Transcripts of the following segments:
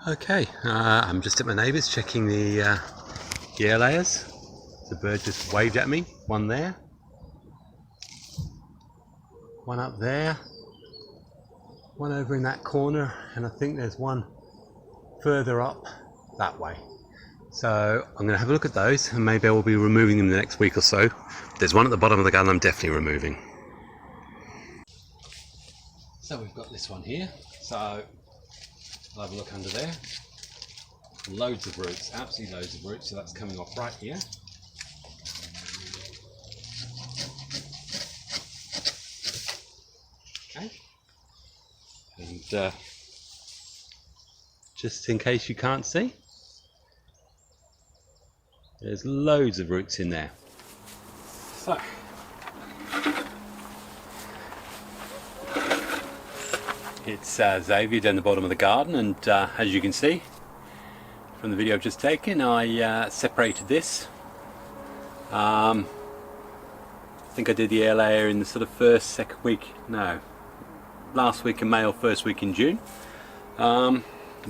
Okay, I'm just at my neighbour's checking the ear layers. The bird just waved at me. One there, one up there, one over in that corner, and I think there's one further up that way. So I'm going to have a look at those, and maybe I will be removing them the next week or so. There's one at the bottom of the garden I'm definitely removing. So we've got this one here, so I'll have a look under there. Loads of roots, absolutely loads of roots, so that's coming off right here. Okay. And just in case you can't see, there's loads of roots in there. So it's Xavier down the bottom of the garden, and as you can see from the video I've just taken, I separated this. I think I did the air layer in the sort of last week in May or first week in June. I've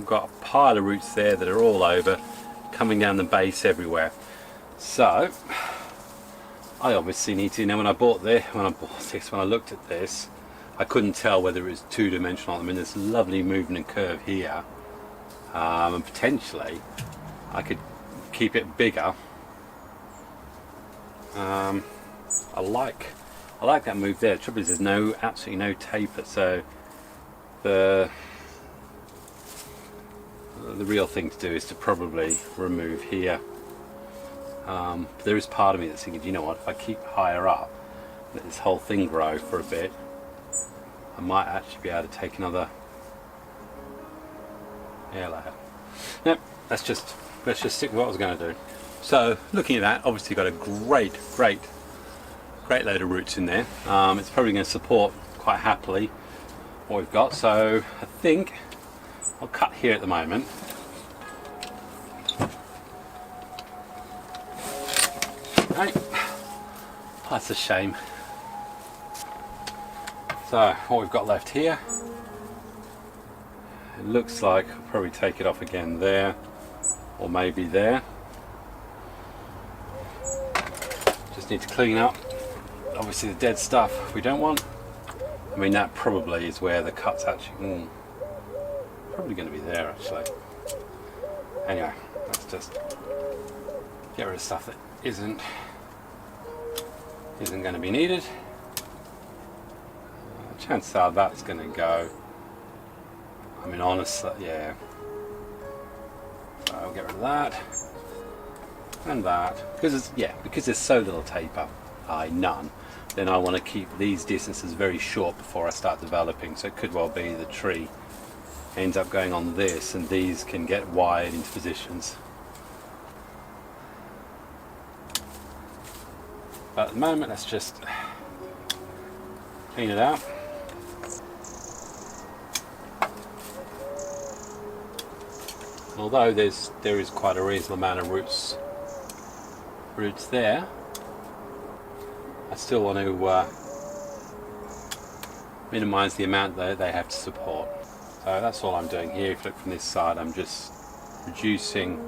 got a pile of roots there that are all over, coming down the base everywhere. So I obviously need to, when I looked at this, I couldn't tell whether it was two-dimensional. I mean, there's lovely movement and curve here, and potentially I could keep it bigger. I like that move there. The trouble is there's absolutely no taper, so the real thing to do is to probably remove here. There is part of me that's thinking, you know what, if I keep higher up, let this whole thing grow for a bit, I might actually be able to take another air layer. Nope, let's just stick with what I was going to do. So looking at that, obviously got a great load of roots in there. It's probably going to support quite happily what we've got, so I think I'll cut here at the moment. Right. Oh, that's a shame. So what we've got left here, it looks like I'll probably take it off again there, or maybe there. Just need to clean up obviously the dead stuff we don't want. I mean, that probably is where the cut's actually probably going to be there actually. Anyway, let's just get rid of stuff that isn't going to be needed. Chances are that's going to go. I mean, honestly, yeah. So I'll get rid of that and that because there's so little taper, none. Then I want to keep these distances very short before I start developing. So it could well be the tree ends up going on this, and these can get wired into positions. But at the moment, let's just clean it out. Although there is quite a reasonable amount of roots there, I still want to minimize the amount that they have to support. So that's all I'm doing here. If you look from this side, I'm just reducing.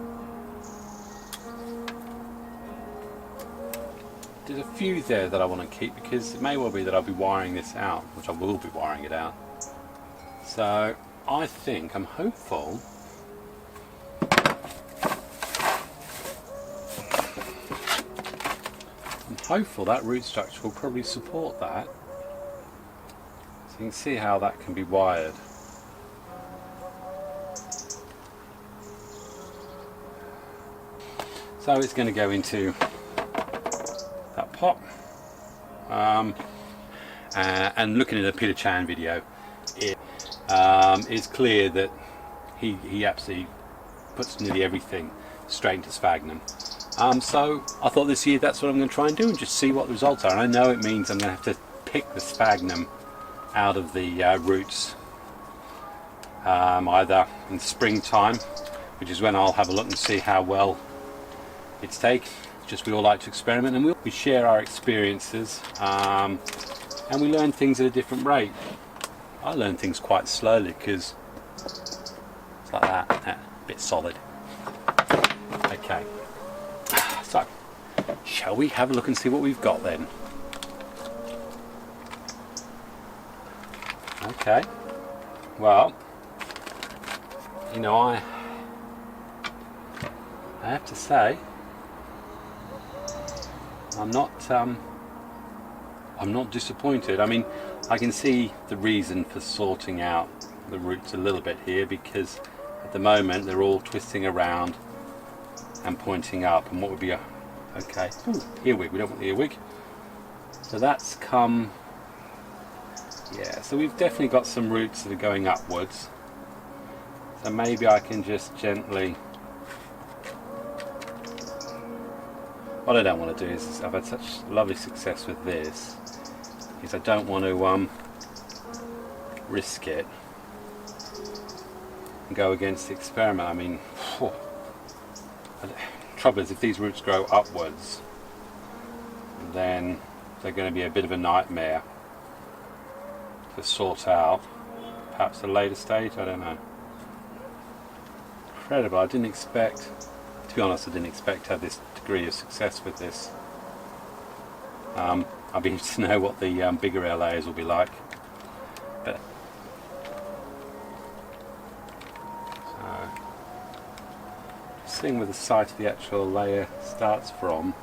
There's a few there that I want to keep because it may well be that I'll be wiring this out, which I will be wiring it out. So I think, I'm hopeful that root structure will probably support that. So you can see how that can be wired. So it's going to go into that pot. And looking at the Peter Chan video, it's clear that he absolutely puts nearly everything straight into sphagnum. So I thought this year that's what I'm going to try and do and just see what the results are. And I know it means I'm going to have to pick the sphagnum out of the roots either in springtime, which is when I'll have a look and see how well it's taken. Just we all like to experiment, and we share our experiences, and we learn things at a different rate. I learn things quite slowly because it's like that. A bit solid. Okay, so shall we have a look and see what we've got then? Okay, well, you know, I have to say, I'm not disappointed. I mean, I can see the reason for sorting out the roots a little bit here, because at the moment they're all twisting around and pointing up, and what would be a okay earwig, we don't want the earwig, so that's come, yeah, so we've definitely got some roots that are going upwards, so maybe I can just gently, what I don't want to do is, I've had such lovely success with this, is I don't want to risk it and go against the experiment. I mean, the trouble is, if these roots grow upwards, then they're going to be a bit of a nightmare to sort out. Perhaps a later stage, I don't know. Incredible, I didn't expect, to be honest, I didn't expect to have this degree of success with this. I'd be interested to know what the bigger air layers will be like. But so, seeing where the site of the actual layer starts from,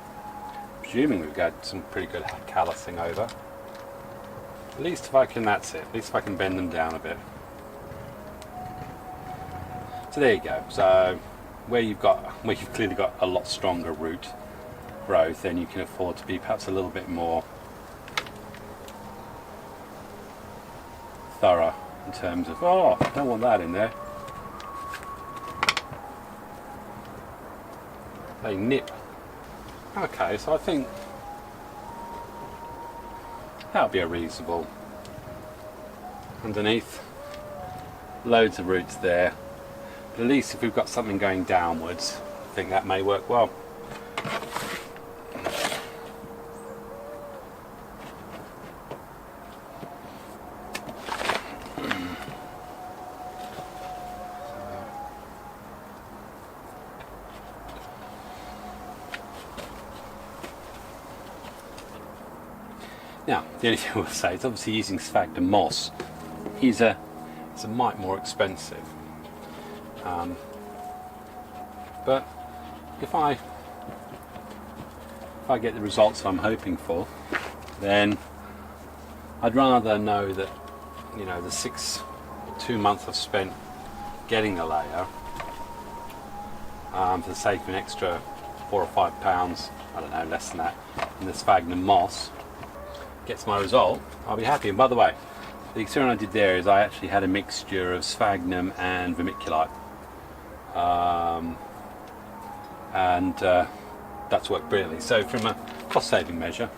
presuming we've got some pretty good callousing over. At least if I can, that's it. At least if I can bend them down a bit. So there you go. So where you've clearly got a lot stronger root growth, then you can afford to be perhaps a little bit more thorough in terms of, oh, I don't want that in there. They nip. Okay, so I think that'll be a reasonable. Underneath, loads of roots there. But at least if we've got something going downwards, I think that may work well. Now, the only thing I will say is, obviously using sphagnum moss is a mite more expensive. But if I get the results I'm hoping for, then I'd rather know that, you know, the 2 months I've spent getting the layer, for the sake of an extra £4 or £5, I don't know, less than that, in the sphagnum moss, gets my result, I'll be happy. And by the way, the experiment I did there is I actually had a mixture of sphagnum and vermiculite, and that's worked brilliantly. So from a cost-saving measure,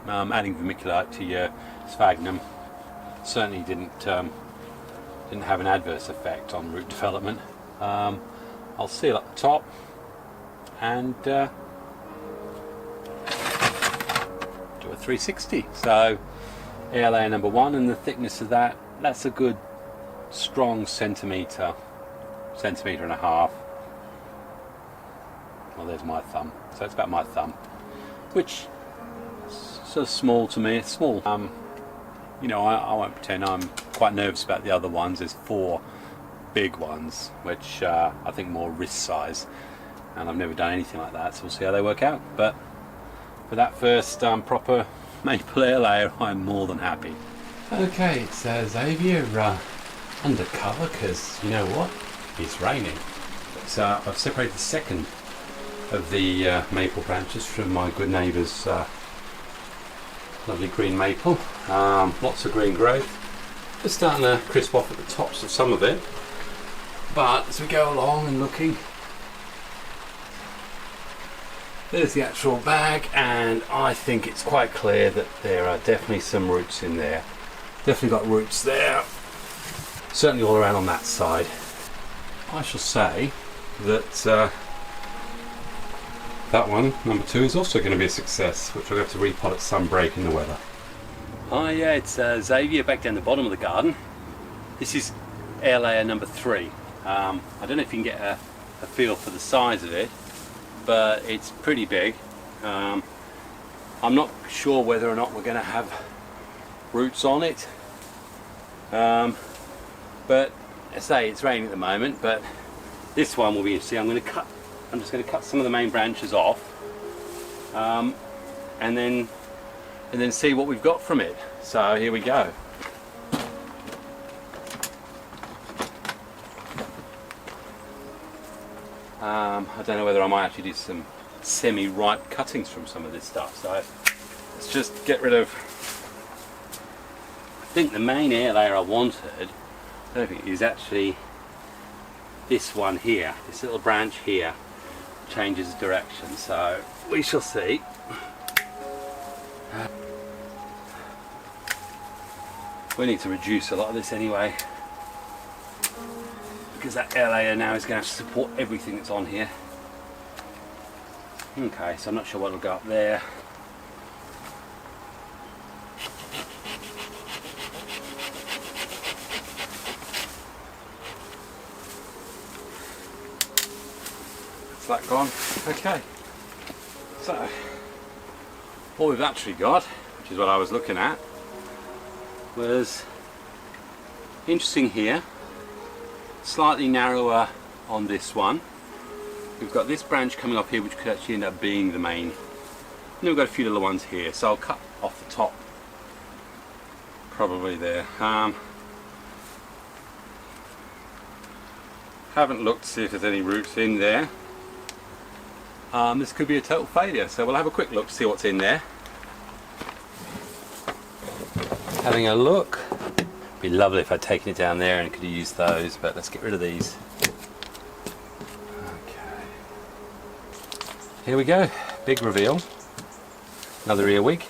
adding vermiculite to your sphagnum certainly didn't have an adverse effect on root development. I'll seal up the top and do a 360. So air layer number 1, and the thickness of that's a good strong centimetre and a half. Well, there's my thumb, so it's about my thumb, which is so small to me. It's small. You know, I won't pretend. I'm quite nervous about the other ones. There's 4 big ones, which I think more wrist size, and I've never done anything like that, so we'll see how they work out. But for that first proper maple air layer, I'm more than happy. Okay, it's Xavier undercover, because you know what? It's raining. So I've separated the second of the maple branches from my good neighbour's lovely green maple. Lots of green growth. Just starting to crisp off at the tops of some of it. But as we go along and looking, there's the actual bag, and I think it's quite clear that there are definitely some roots in there. Definitely got roots there. Certainly all around on that side. I shall say that that one, number 2, is also going to be a success, which we'll have to repot at some break in the weather. Hi, yeah, it's Xavier back down the bottom of the garden. This is air layer number 3. I don't know if you can get a feel for the size of it, but it's pretty big. I'm not sure whether or not we're going to have roots on it, but I say it's raining at the moment, but this one will be interesting. I'm just going to cut some of the main branches off, and then see what we've got from it. So here we go. I don't know whether I might actually do some semi-ripe cuttings from some of this stuff. So let's just get rid of, I think the main air layer I wanted, I don't think, is actually this one here. This little branch here changes direction, so we shall see. We need to reduce a lot of this anyway, because that air layer now is going to have to support everything that's on here. Okay, so I'm not sure what will go up there. That's that gone. Okay, so what we've actually got, which is what I was looking at, was interesting here. Slightly narrower on this one. We've got this branch coming off here, which could actually end up being the main. And then we've got a few little ones here, so I'll cut off the top, probably there. Haven't looked to see if there's any roots in there. This could be a total failure, so we'll have a quick look to see what's in there. Having a look. Be lovely if I'd taken it down there and could have used those, but let's get rid of these. Okay. Here we go. Big reveal. Another earwig.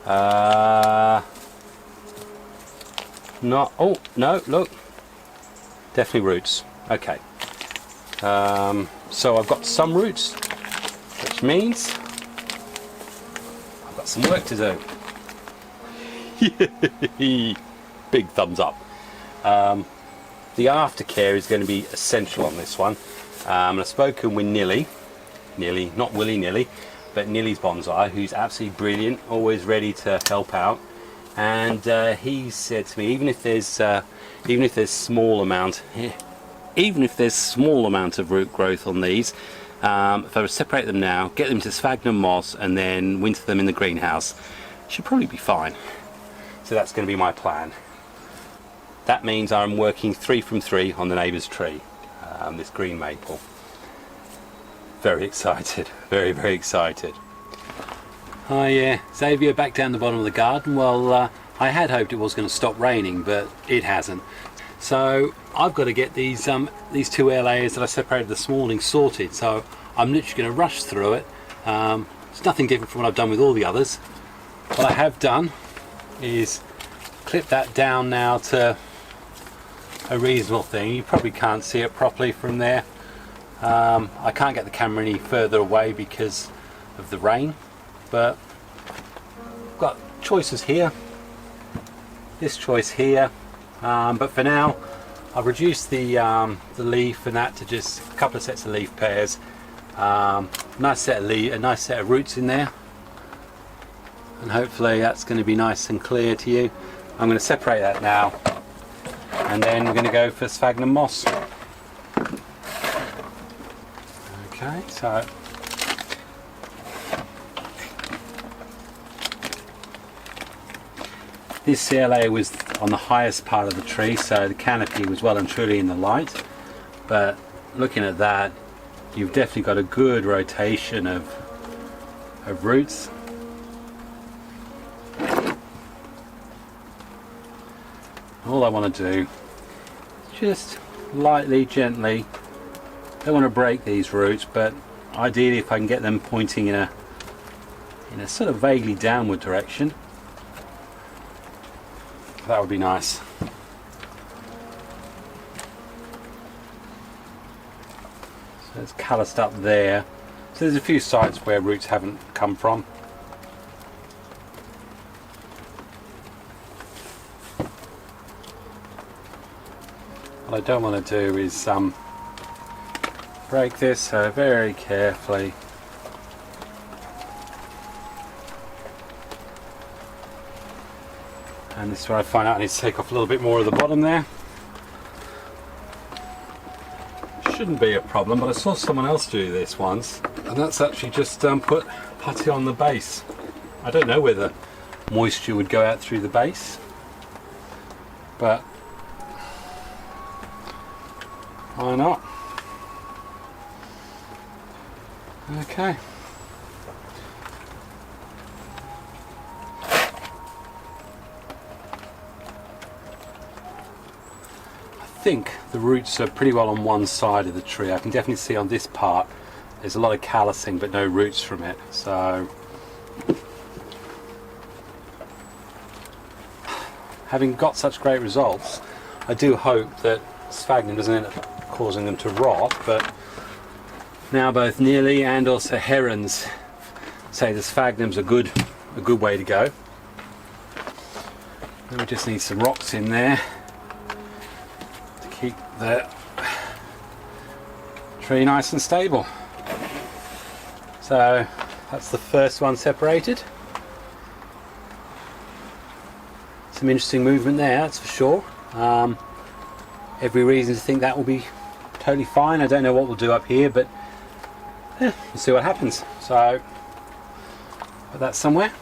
Not. Oh no! Look. Definitely roots. Okay. So I've got some roots, which means I've got some work to do. Big thumbs up. The aftercare is going to be essential on this one. I've spoken with Nilly, not willy-nilly, but Nillysbonsai, who's absolutely brilliant, always ready to help out. And he said to me, even if there's small amount of root growth on these, if I were to separate them now, get them to sphagnum moss, and then winter them in the greenhouse, should probably be fine. So that's going to be my plan. That means I'm working 3 from 3 on the neighbour's tree, this green maple. Very excited, very, very excited. Oh yeah, Xavier back down the bottom of the garden. Well, I had hoped it was going to stop raining, but it hasn't. So I've got to get these 2 air layers that I separated this morning sorted. So I'm literally going to rush through it. It's nothing different from what I've done with all the others. What I have done is clip that down now to a reasonable thing. You probably can't see it properly from there. I can't get the camera any further away because of the rain, but I've got choices here, this choice here, but for now I've reduced the leaf and that to just a couple of sets of leaf pairs. A nice set of roots in there, and hopefully that's going to be nice and clear to you. I'm going to separate that now, and then we're going to go for sphagnum moss. Okay, so this CLA was on the highest part of the tree, so the canopy was well and truly in the light, but looking at that, you've definitely got a good rotation of roots. All I want to do is just lightly, gently, don't want to break these roots, but ideally if I can get them pointing in a sort of vaguely downward direction, that would be nice. So it's calloused up there. So there's a few sites where roots haven't come from. what I don't want to do is break this, so very carefully. And this is where I find out I need to take off a little bit more of the bottom there. Shouldn't be a problem, but I saw someone else do this once, and that's actually just put putty on the base. I don't know whether moisture would go out through the base, but why not? Okay. I think the roots are pretty well on one side of the tree. I can definitely see on this part there's a lot of callousing but no roots from it. So having got such great results, I do hope that sphagnum doesn't end up causing them to rot, but now both Nearly and also herons say the sphagnum's a good way to go. And we just need some rocks in there to keep the tree nice and stable. So that's the first one separated. Some interesting movement there, that's for sure. Every reason to think that will be totally fine. I don't know what we'll do up here, but yeah, we'll see what happens. So put that somewhere.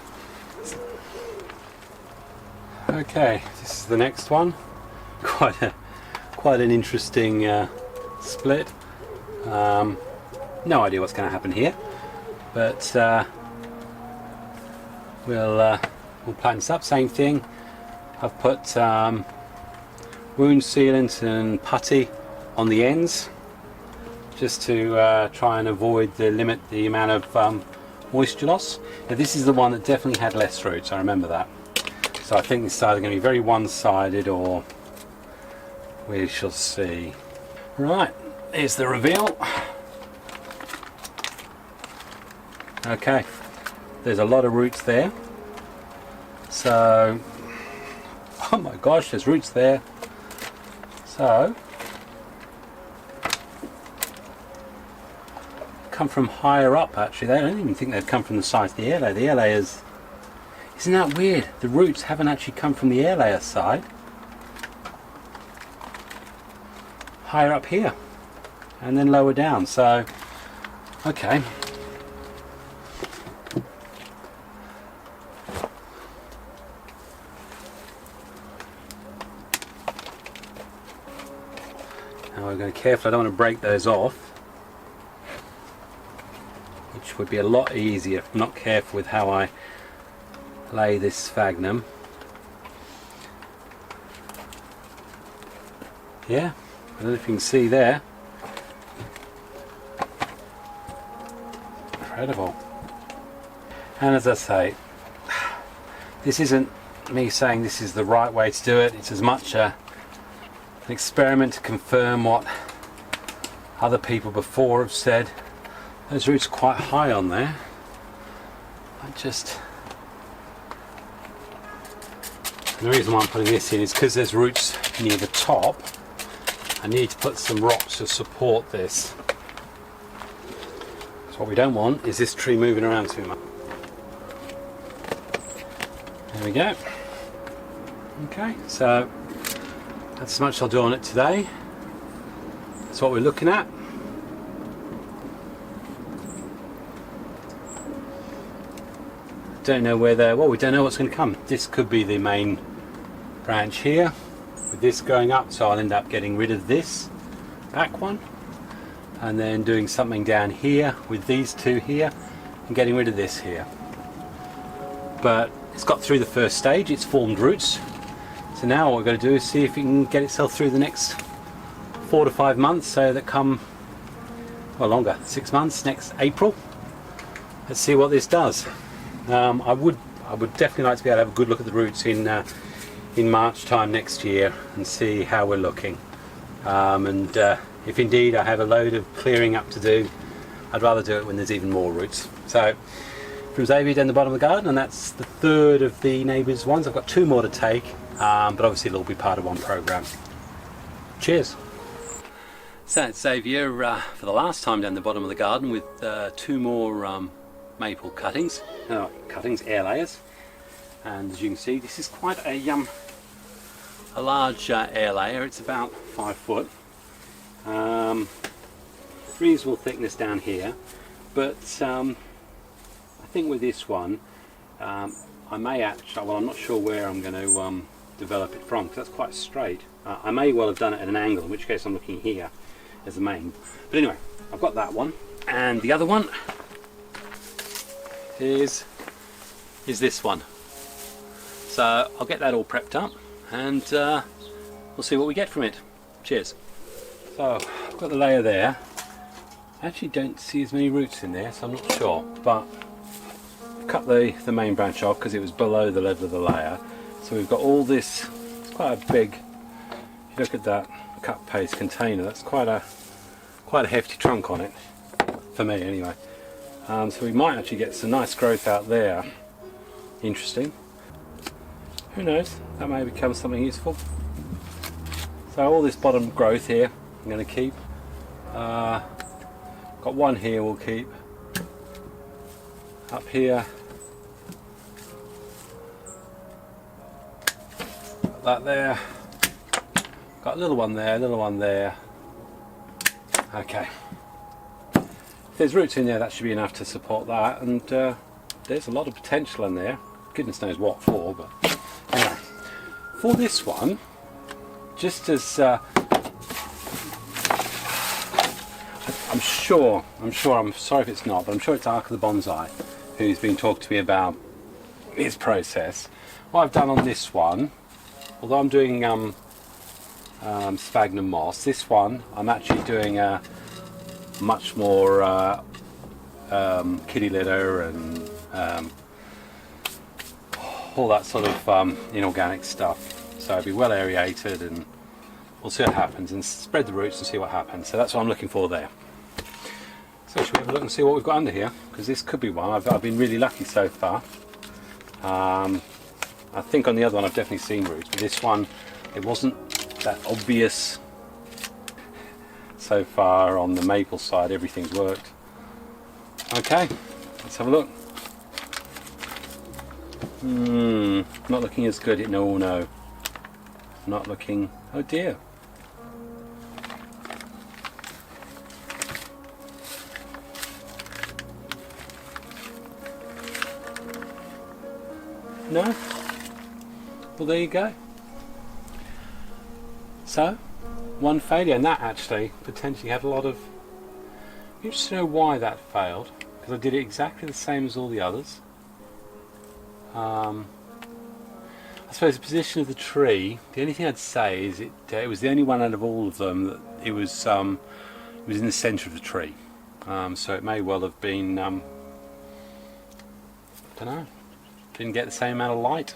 Okay, this is the next one. Quite an interesting split. No idea what's going to happen here, but we'll plan this up. Same thing. I've put wound sealant and putty on the ends, just to try and avoid the amount of moisture loss. Now this is the one that definitely had less roots, I remember that. So I think this is either going to be very one-sided or we shall see. Right, here's the reveal. Okay, there's a lot of roots there. So, oh my gosh, there's roots there. So, come from higher up actually. I don't even think they've come from the side of the air layer. The air layers, isn't that weird? The roots haven't actually come from the air layer side. Higher up here and then lower down. So, okay. Now we're going to be careful, I don't want to break those off, which would be a lot easier if I'm not careful with how I lay this sphagnum. Yeah, I don't know if you can see there. Incredible. And as I say, this isn't me saying this is the right way to do it. It's as much an experiment to confirm what other people before have said. Those roots are quite high on there. And the reason why I'm putting this in is because there's roots near the top. I need to put some rocks to support this. So what we don't want is this tree moving around too much. There we go. Okay, so that's as much as I'll do on it today. That's what we're looking at. Don't know whether, well, we don't know what's going to come. This could be the main branch here with this going up, so I'll end up getting rid of this back one and then doing something down here with these two here and getting rid of this here. But it's got through the first stage, it's formed roots. So now what we're going to do is see if it can get itself through the next 4 to 5 months, so that come, well, longer, 6 months, next April. Let's see what this does. I would definitely like to be able to have a good look at the roots in March time next year and see how we're looking. And if indeed I have a load of clearing up to do, I'd rather do it when there's even more roots. So from Xavier down the bottom of the garden, and that's the third of the neighbours ones. I've got 2 more to take, but obviously it'll all be part of one programme. Cheers. So it's Xavier for the last time down the bottom of the garden with 2 more maple cuttings, air layers, and as you can see this is quite a large air layer. It's about 5 foot, reasonable thickness down here, but I think with this one I may actually, well I'm not sure where I'm going to develop it from, because that's quite straight. I may well have done it at an angle, in which case I'm looking here as the main. But anyway, I've got that one, and the other one is this one. So I'll get that all prepped up, and we'll see what we get from it. Cheers. So I've got the layer there. I actually don't see as many roots in there, so I'm not sure, but I've cut the main branch off because it was below the level of the layer. So we've got all this. It's quite a big, if you look at that cut paste container, that's quite a hefty trunk on it, for me anyway. So we might actually get some nice growth out there. Interesting. Who knows, that may become something useful. So all this bottom growth here I'm going to keep. Got one here we'll keep. Up here, got that there. Got a little one there, little one there. Okay. If there's roots in there, that should be enough to support that, and there's a lot of potential in there. Goodness knows what for, but anyway. For this one, just as I'm sorry if it's not, but I'm sure it's Arkefthosbonsai who's been talking to me about his process. What I've done on this one, although I'm doing sphagnum moss, this one I'm actually doing a much more kitty litter and all that sort of inorganic stuff. So it'll be well aerated, and we'll see what happens, and spread the roots and see what happens. So that's what I'm looking for there. So should we have a look and see what we've got under here, because this could be one. I've been really lucky so far. I think on the other one I've definitely seen roots, but this one it wasn't that obvious. So far on the maple side everything's worked. Okay, let's have a look. Not looking as good. No, not looking. Oh dear. No? Well, there you go. So, one failure, and that actually potentially had a lot of... I'm interested to know why that failed, because I did it exactly the same as all the others. I suppose the position of the tree, the only thing I'd say is it was the only one out of all of them that it was in the centre of the tree. So it may well have been, I don't know, didn't get the same amount of light.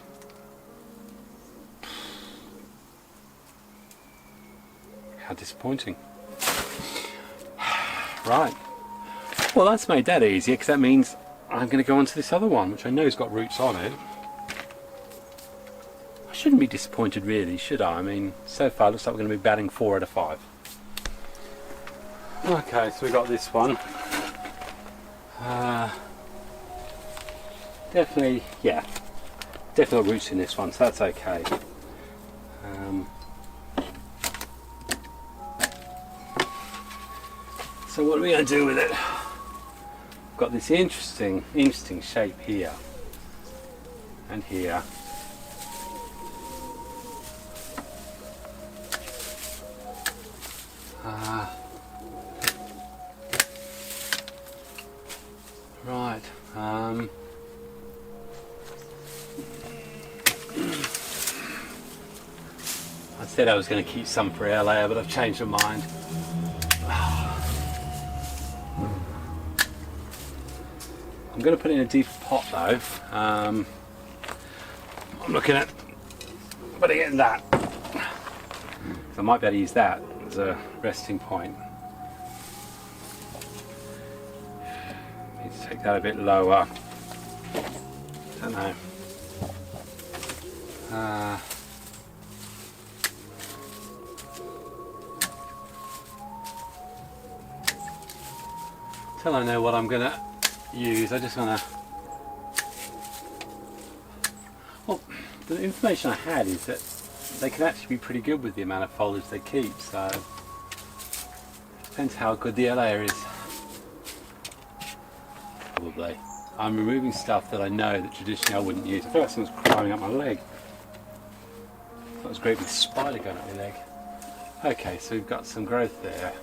How disappointing. Right. Well, that's made that easier, because that means I'm going to go on to this other one, which I know has got roots on it. I shouldn't be disappointed really, should I? I mean, so far it looks like we're going to be batting 4 out of 5. Okay, so we got this one. Definitely got roots in this one, so that's okay. So what are we going to do with it? We've got this interesting shape here and here. Right. I said I was going to keep some for air layer, but I've changed my mind. I'm going to put it in a deeper pot though. I'm looking at putting it in that. So I might be able to use that as a resting point. Need to take that a bit lower. Don't know. Till I know what I'm gonna use, I just wanna. Well, the information I had is that they can actually be pretty good with the amount of foliage they keep, so depends how good the layer is. Probably. I'm removing stuff that I know that traditionally I wouldn't use. I feel like someone's climbing up my leg. That was a great big spider going up my leg. Okay, so we've got some growth there.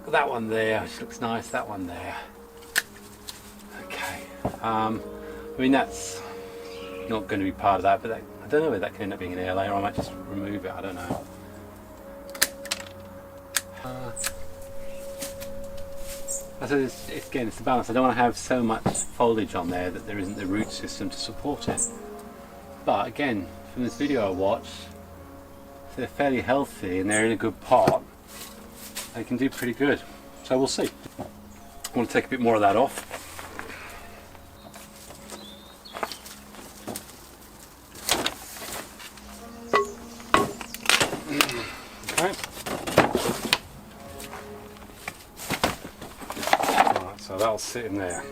Got that one there, which looks nice, that one there. Okay. I mean, that's not going to be part of that, but I don't know whether that can end up being an air layer. I might just remove it, I don't know. So again, it's the balance. I don't want to have so much foliage on there that there isn't the root system to support it. But again, from this video I watched, if they're fairly healthy and they're in a good pot, they can do pretty good. So we'll see. I want to take a bit more of that off. Okay. Right, so that'll sit in there.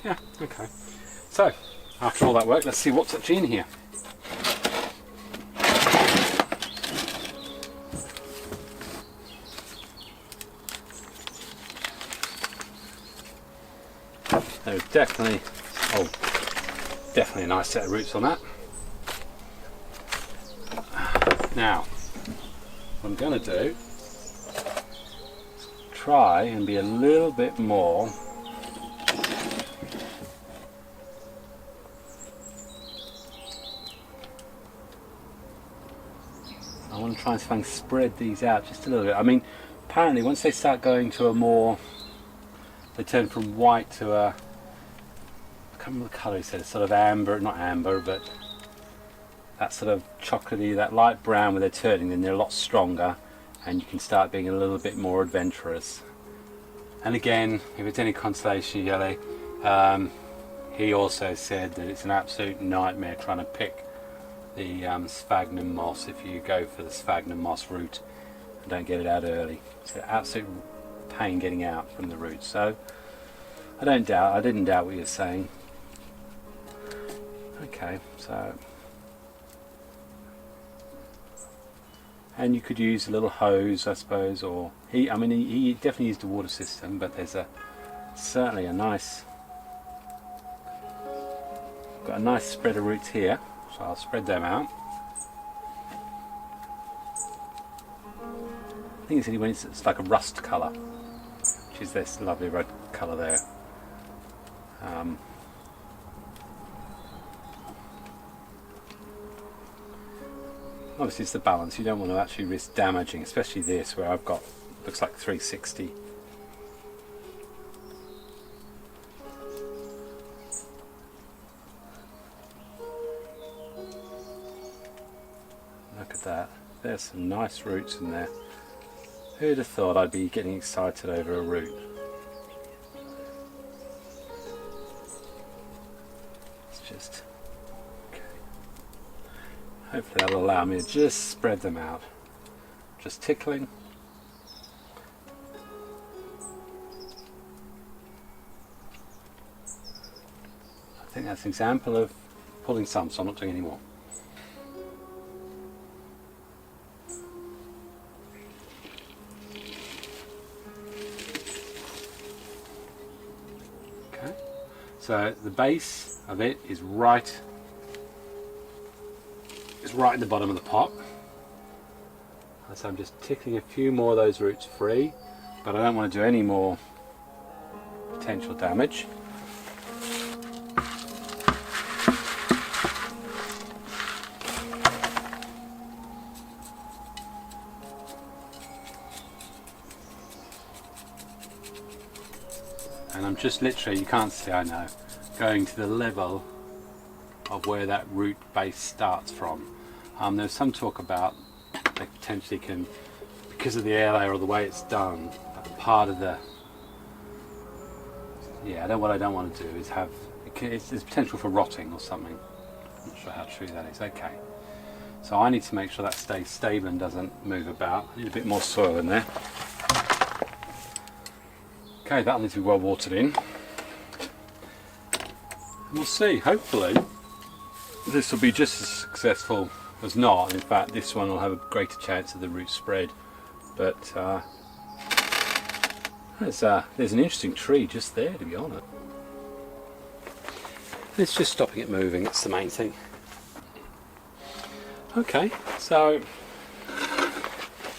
Yeah, okay. So, after all that work, let's see what's actually in here. There's definitely a nice set of roots on that. Now, what I'm going to do is try and be a little bit more I want to try and spread these out just a little bit. I mean, apparently once they start going to a more, they turn from white to a, I can't remember the colour he said, it's sort of amber, not amber, but that sort of chocolatey, that light brown where they're turning, then they're a lot stronger and you can start being a little bit more adventurous. And again, if it's any consolation, Yellow, he also said that it's an absolute nightmare trying to pick the sphagnum moss if you go for the sphagnum moss root and don't get it out early. It's an absolute pain getting out from the roots. So I didn't doubt what you're saying. Okay, so, and you could use a little hose, I suppose, or he definitely used a water system, but there's certainly a nice, got a nice spread of roots here. So I'll spread them out. I think it's only when it's like a rust colour, which is this lovely red colour there. Obviously it's the balance, you don't want to actually risk damaging, especially this where I've got, looks like 360. Look at that, there's some nice roots in there. Who'd have thought I'd be getting excited over a root? It's just, okay. Hopefully that'll allow me to just spread them out. Just tickling. I think that's an example of pulling some, so I'm not doing any more. So the base of it is right in the bottom of the pot. So I'm just tickling a few more of those roots free, but I don't want to do any more potential damage. And I'm just literally, you can't see, I know, going to the level of where that root base starts from. There's some talk about they potentially can, because of the air layer or the way it's done, part of the, yeah, what I don't want to do is have, there's potential for rotting or something. I'm not sure how true that is. Okay, so I need to make sure that stays stable and doesn't move about. I need a bit more soil in there. Okay, that'll need to be well watered in. We'll see, hopefully this will be just as successful as not. In fact, this one will have a greater chance of the root spread. But there's an interesting tree just there, to be honest. It's just stopping it moving, it's the main thing. Okay, so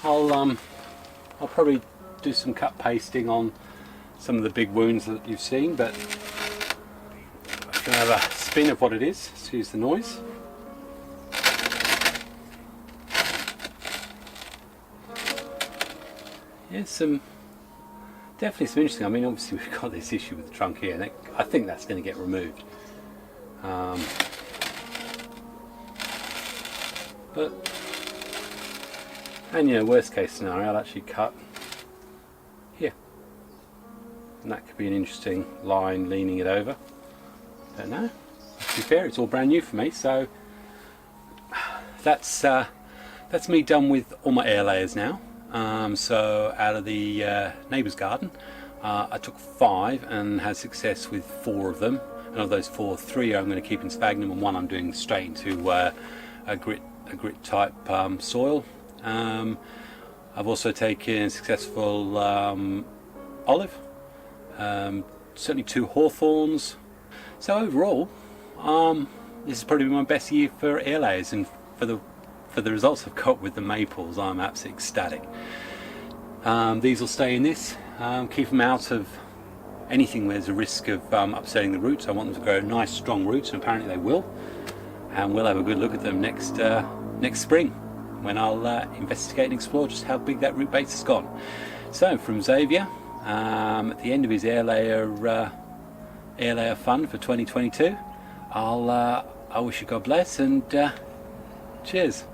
I'll probably do some cut pasting on some of the big wounds that you've seen, but I'm going to have a spin of what it is. Excuse the noise. Yeah, definitely some interesting. I mean, obviously we've got this issue with the trunk here, and I think that's going to get removed. And you know, worst case scenario, I'll actually cut here, and that could be an interesting line leaning it over. Don't know. To be fair, it's all brand new for me, so that's me done with all my air layers now. So out of the neighbour's garden, I took 5 and had success with 4 of them. And of those 4, 3 I'm going to keep in sphagnum, and 1 I'm doing straight into a grit type soil. I've also taken successful olive, certainly 2 hawthorns. So overall, this is probably my best year for air layers, and for the results I've got with the maples, I'm absolutely ecstatic. These will stay in this. Keep them out of anything where there's a risk of upsetting the roots. I want them to grow nice strong roots, and apparently they will. And we'll have a good look at them next spring, when I'll investigate and explore just how big that root base has gone. So from Xavier, at the end of his air layer fun for 2022, I wish you God bless, and cheers.